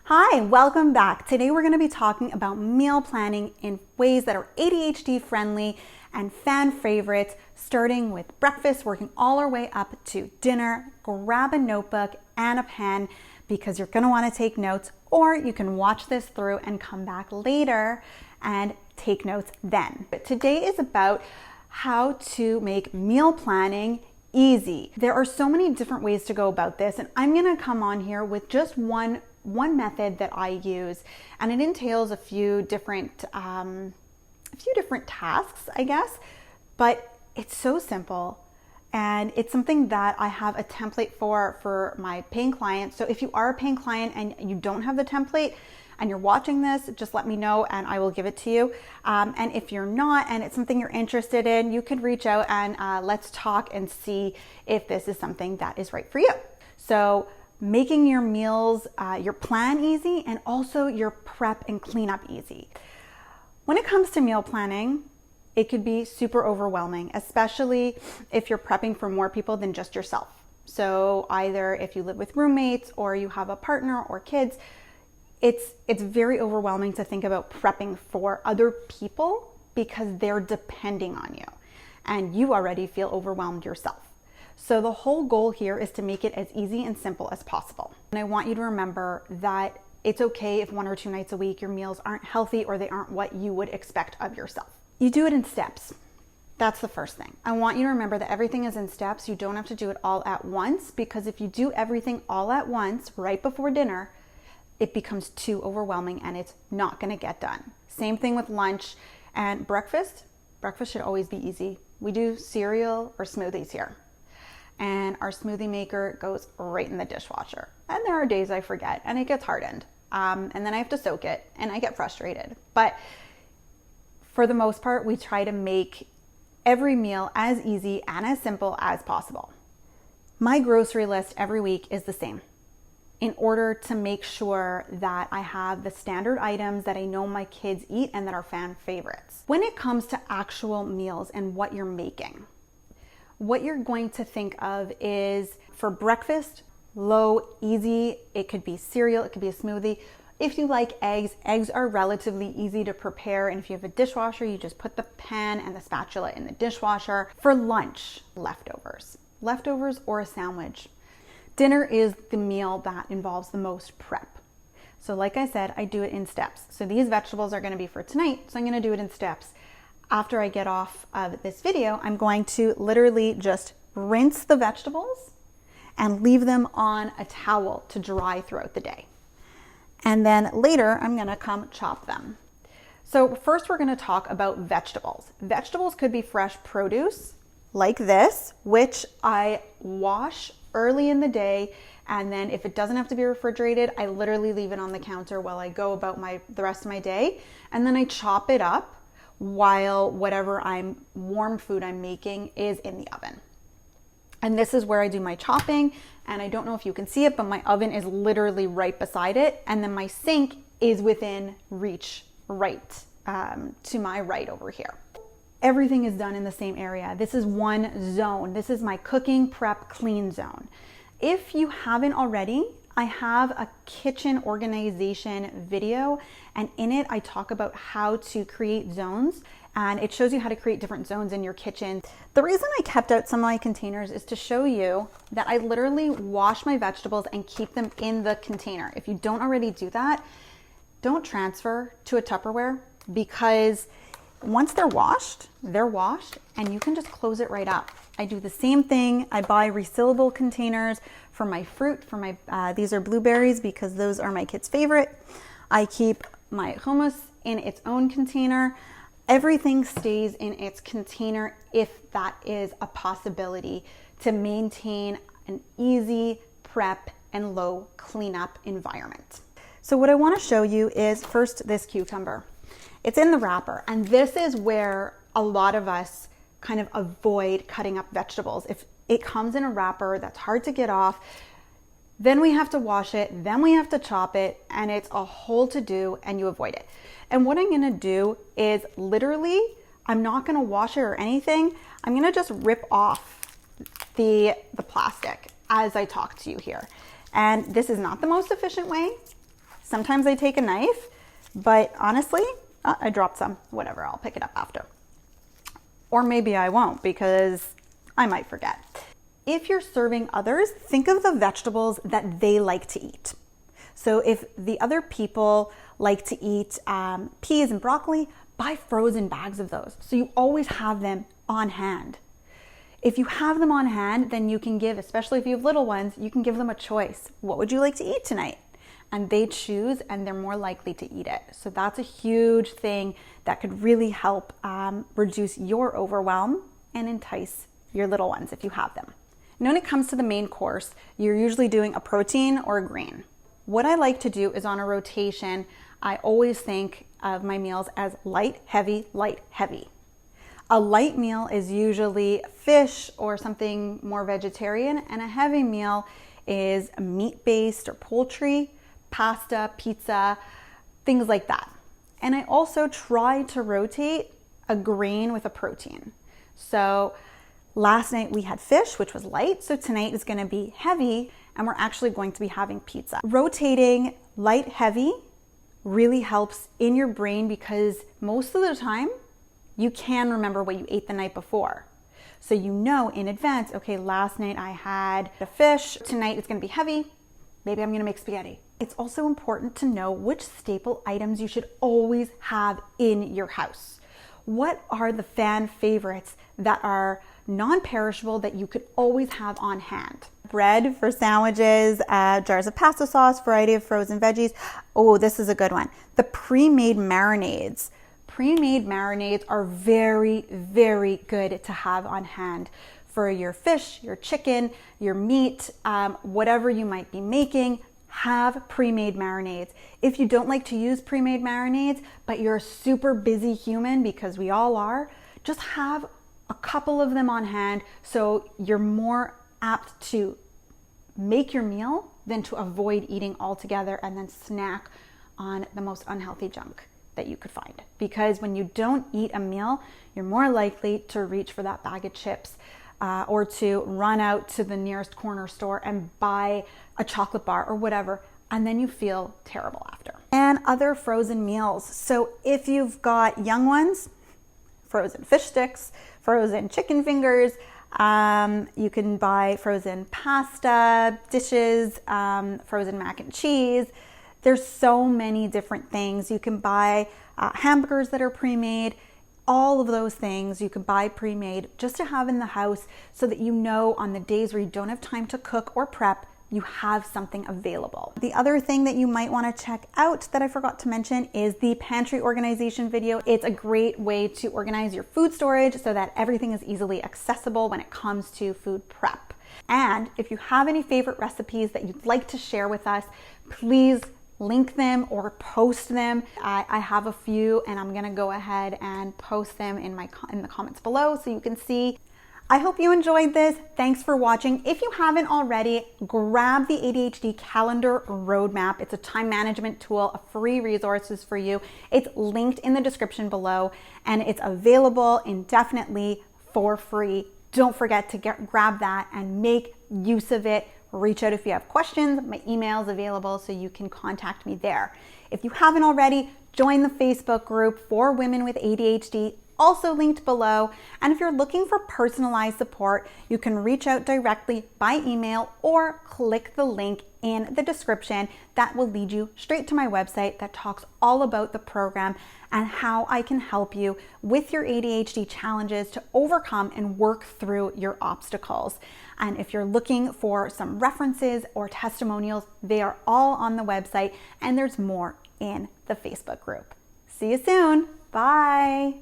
Hi, welcome back. Today we're going to be talking about meal planning in ways that are ADHD friendly and fan favorites, starting with breakfast, working all our way up to dinner. Grab a notebook and a pen because you're going to want to take notes, or you can watch this through and come back later and take notes then. But today is about how to make meal planning easy. There are so many different ways to go about this, and I'm going to come on here with just one method that I use, and it entails a few different tasks, I guess, but it's so simple, and it's something that I have a template for my paying clients. So if you are a paying client and you don't have the template and you're watching this, just let me know and I will give it to you. And if you're not and it's something you're interested in, you could reach out and let's talk and see if this is something that is right for you. So making your meals, your plan easy, and also your prep and cleanup easy. When it comes to meal planning, it could be super overwhelming, especially if you're prepping for more people than just yourself. So either if you live with roommates or you have a partner or kids, it's very overwhelming to think about prepping for other people because they're depending on you and you already feel overwhelmed yourself. So the whole goal here is to make it as easy and simple as possible. And I want you to remember that it's okay if 1 or 2 nights a week your meals aren't healthy or they aren't what you would expect of yourself. You do it in steps. That's the first thing. I want you to remember that everything is in steps. You don't have to do it all at once, because if you do everything all at once right before dinner, it becomes too overwhelming and it's not going to get done. Same thing with lunch and breakfast. Breakfast should always be easy. We do cereal or smoothies here, and our smoothie maker goes right in the dishwasher. And there are days I forget and it gets hardened. And then I have to soak it and I get frustrated. But for the most part, we try to make every meal as easy and as simple as possible. My grocery list every week is the same, in order to make sure that I have the standard items that I know my kids eat and that are fan favorites. When it comes to actual meals and what you're making, what you're going to think of is, for breakfast, low, easy. It could be cereal, it could be a smoothie. If you like eggs, eggs are relatively easy to prepare. And if you have a dishwasher, you just put the pan and the spatula in the dishwasher. For lunch, leftovers or a sandwich. Dinner is the meal that involves the most prep. So like I said, I do it in steps. So these vegetables are going to be for tonight, so I'm going to do it in steps. After I get off of this video, I'm going to literally just rinse the vegetables and leave them on a towel to dry throughout the day. And then later, I'm going to come chop them. So first, we're going to talk about vegetables. Vegetables could be fresh produce like this, which I wash early in the day, and then if it doesn't have to be refrigerated, I literally leave it on the counter while I go about the rest of my day, and then I chop it up while whatever warm food I'm making is in the oven. And this is where I do my chopping, and I don't know if you can see it, but my oven is literally right beside it, and then my sink is within reach right to my right over here. Everything is done in the same area. This is one zone. This is my cooking, prep, clean zone. If you haven't already, I have a kitchen organization video, and in it I talk about how to create zones, and it shows you how to create different zones in your kitchen. The reason I kept out some of my containers is to show you that I literally wash my vegetables and keep them in the container. If you don't already do that, don't transfer to a Tupperware, because once they're washed, and you can just close it right up. I do the same thing. I buy resealable containers for my fruit, these are blueberries because those are my kids' favorite. I keep my hummus in its own container. Everything stays in its container if that is a possibility to maintain an easy prep and low cleanup environment. So what I want to show you is first this cucumber. It's in the wrapper, and this is where a lot of us kind of avoid cutting up vegetables. If it comes in a wrapper that's hard to get off, then we have to wash it, then we have to chop it, and it's a whole to-do, and you avoid it. And what I'm gonna do is literally, I'm not gonna wash it or anything. I'm gonna just rip off the plastic as I talk to you here. And this is not the most efficient way, Sometimes I take a knife, but honestly, I dropped some. Whatever, I'll pick it up after. Or maybe I won't because I might forget. If you're serving others, think of the vegetables that they like to eat. So if the other people like to eat peas and broccoli, buy frozen bags of those. So you always have them on hand. If you have them on hand, then you can give, especially if you have little ones, you can give them a choice. What would you like to eat tonight? And they choose, and they're more likely to eat it. So that's a huge thing that could really help reduce your overwhelm and entice your little ones if you have them. And when it comes to the main course, you're usually doing a protein or a grain. What I like to do is on a rotation, I always think of my meals as light, heavy, light, heavy. A light meal is usually fish or something more vegetarian, and a heavy meal is meat-based or poultry, pasta, pizza, things like that. And I also try to rotate a grain with a protein. So last night we had fish, which was light, so tonight is going to be heavy, and we're actually going to be having pizza. Rotating light, heavy really helps in your brain because most of the time you can remember what you ate the night before. So you know in advance, okay, last night I had a fish, tonight it's going to be heavy, maybe I'm going to make spaghetti. It's also important to know which staple items you should always have in your house. What are the fan favorites that are non-perishable that you could always have on hand? Bread for sandwiches, jars of pasta sauce, variety of frozen veggies. Oh, this is a good one. The pre-made marinades. Pre-made marinades are very, very good to have on hand for your fish, your chicken, your meat, whatever you might be making. Have pre-made marinades. If you don't like to use pre-made marinades, but you're a super busy human, because we all are, just have a couple of them on hand so you're more apt to make your meal than to avoid eating altogether and then snack on the most unhealthy junk that you could find. Because when you don't eat a meal, you're more likely to reach for that bag of chips or to run out to the nearest corner store and buy a chocolate bar or whatever, and then you feel terrible after. And other frozen meals. So if you've got young ones, frozen fish sticks, frozen chicken fingers, you can buy frozen pasta dishes, frozen mac and cheese. There's so many different things. You can buy hamburgers that are pre-made. All of those things you can buy pre-made just to have in the house so that you know on the days where you don't have time to cook or prep, you have something available. The other thing that you might want to check out that I forgot to mention is the pantry organization video. It's a great way to organize your food storage so that everything is easily accessible when it comes to food prep. And if you have any favorite recipes that you'd like to share with us, please link them or post them. I have a few and I'm gonna go ahead and post them in the comments below so you can see. I hope you enjoyed this. Thanks for watching. If you haven't already, grab the ADHD calendar roadmap. It's a time management tool, a free resources for you. It's linked in the description below and it's available indefinitely for free. Don't forget to grab that and make use of it. Reach out if you have questions. My email is available so you can contact me there. If you haven't already, join the Facebook group for women with ADHD, also linked below. And if you're looking for personalized support, you can reach out directly by email or click the link in the description. That will lead you straight to my website that talks all about the program and how I can help you with your ADHD challenges to overcome and work through your obstacles. And if you're looking for some references or testimonials, they are all on the website, and there's more in the Facebook group. See you soon. Bye.